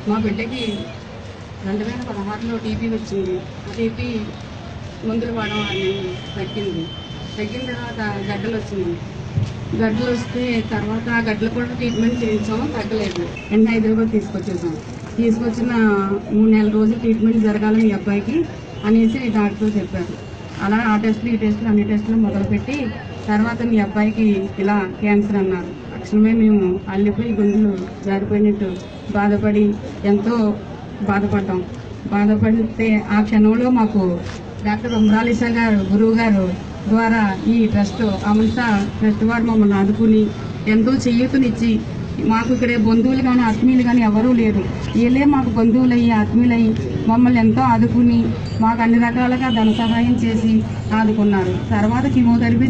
మా బిడ్డకి 2016లో టీబీ వచ్చింది. ఆ టీబీ మందులు వాడడం అనేది తగ్గిన తర్వాత గడ్డలు వచ్చింది. గడ్డలు వస్తే తర్వాత ఆ గడ్డలు కూడా ట్రీట్మెంట్ చేయించాము, తగ్గలేదు. వెంటనే హైదరాబాద్ తీసుకొచ్చిన 3 నెలల రోజులు ట్రీట్మెంట్ జరగాలి మీ అబ్బాయికి అనేసి డాక్టర్ చెప్పారు. అలా ఆ టెస్టులు ఈ టెస్టులు అన్ని టెస్టులు మొదలుపెట్టి తర్వాత మీ అబ్బాయికి ఇలా క్యాన్సర్ అన్నారు. తక్షణమే మేము అల్లిపోయి గుండెలు జారిపోయినట్టు బాధపడి ఎంతో బాధపడితే ఆ క్షణంలో మాకు డాక్టర్ ఉమ్రాలిసా గారు గురువు గారు ద్వారా ఈ ట్రస్ట్ అమృత ట్రస్ట్ వారు మమ్మల్ని ఆదుకుని ఎంతో చేయూతనిచ్చి, మాకు ఇక్కడ బంధువులు కానీ ఆత్మీయులు కానీ ఎవరూ లేరు, వీళ్ళే మాకు బంధువులయ్యి ఆత్మీయులయ్యి మమ్మల్ని ఎంతో ఆదుకుని మాకు అన్ని రకాలుగా ధన సహాయం చేసి ఆదుకున్నారు. తర్వాత కీమోథెరపీ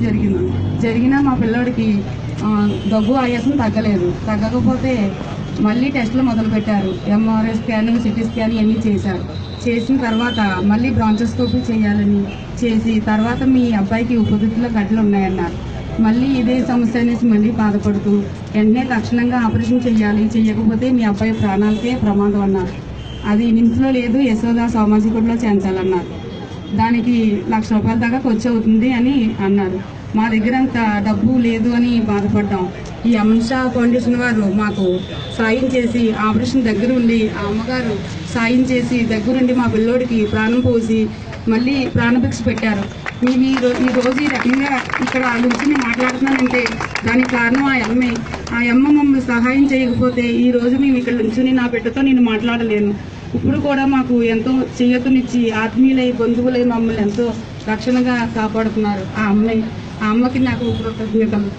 జరిగినా మా పిల్లోడికి దగ్గు ఆయాసం తగ్గకపోతే మళ్ళీ టెస్టులు మొదలుపెట్టారు. ఎంఆర్ఐ స్కాన్, సిటీ స్కాన్ ఇవన్నీ చేసిన తర్వాత మళ్ళీ బ్రాంచోస్కోపీ చేయాలని చేసి తర్వాత మీ అబ్బాయికి ఉపరితిత్తులో గడ్డలు ఉన్నాయన్నారు. మళ్ళీ ఇదే సమస్య అనేసి మళ్ళీ బాధపడుతూ వెంటనే తక్షణంగా ఆపరేషన్ చేయకపోతే మీ అబ్బాయి ప్రాణాలకే ప్రమాదం అన్నారు. అది నిమ్స్లో లేదు, యశోద సామాజికలో చేయించాలన్నారు. దానికి ₹1,00,000 దాకా ఖర్చు అవుతుంది అని అన్నారు. మా దగ్గర అంత డబ్బు లేదు అని బాధపడ్డాం. ఈ అమృత ఫౌండేషన్ వారు మాకు సాయం చేసి ఆపరేషన్ దగ్గరుండి ఆ అమ్మగారు సాయం చేసి దగ్గరుండి మా పిల్లోడికి ప్రాణం పోసి మళ్ళీ ప్రాణభిక్ష పెట్టారు. మేము ఈ రోజు ఈ రకంగా ఇక్కడ నుంచి మాట్లాడుతున్నానంటే దానికి కారణం ఆ అమ్మ మమ్మల్ని సహాయం చేయకపోతే ఈ రోజు మేము ఇక్కడ నుంచి నా బిడ్డతో నేను మాట్లాడలేను. ఇప్పుడు కూడా మాకు ఎంతో చేయూతనిచ్చి ఆత్మీయులై బంధువులై మమ్మల్ని ఎంతో రక్షణగా కాపాడుతున్నారు ఆ అమ్మకి నాకు కృతజ్ఞతలు.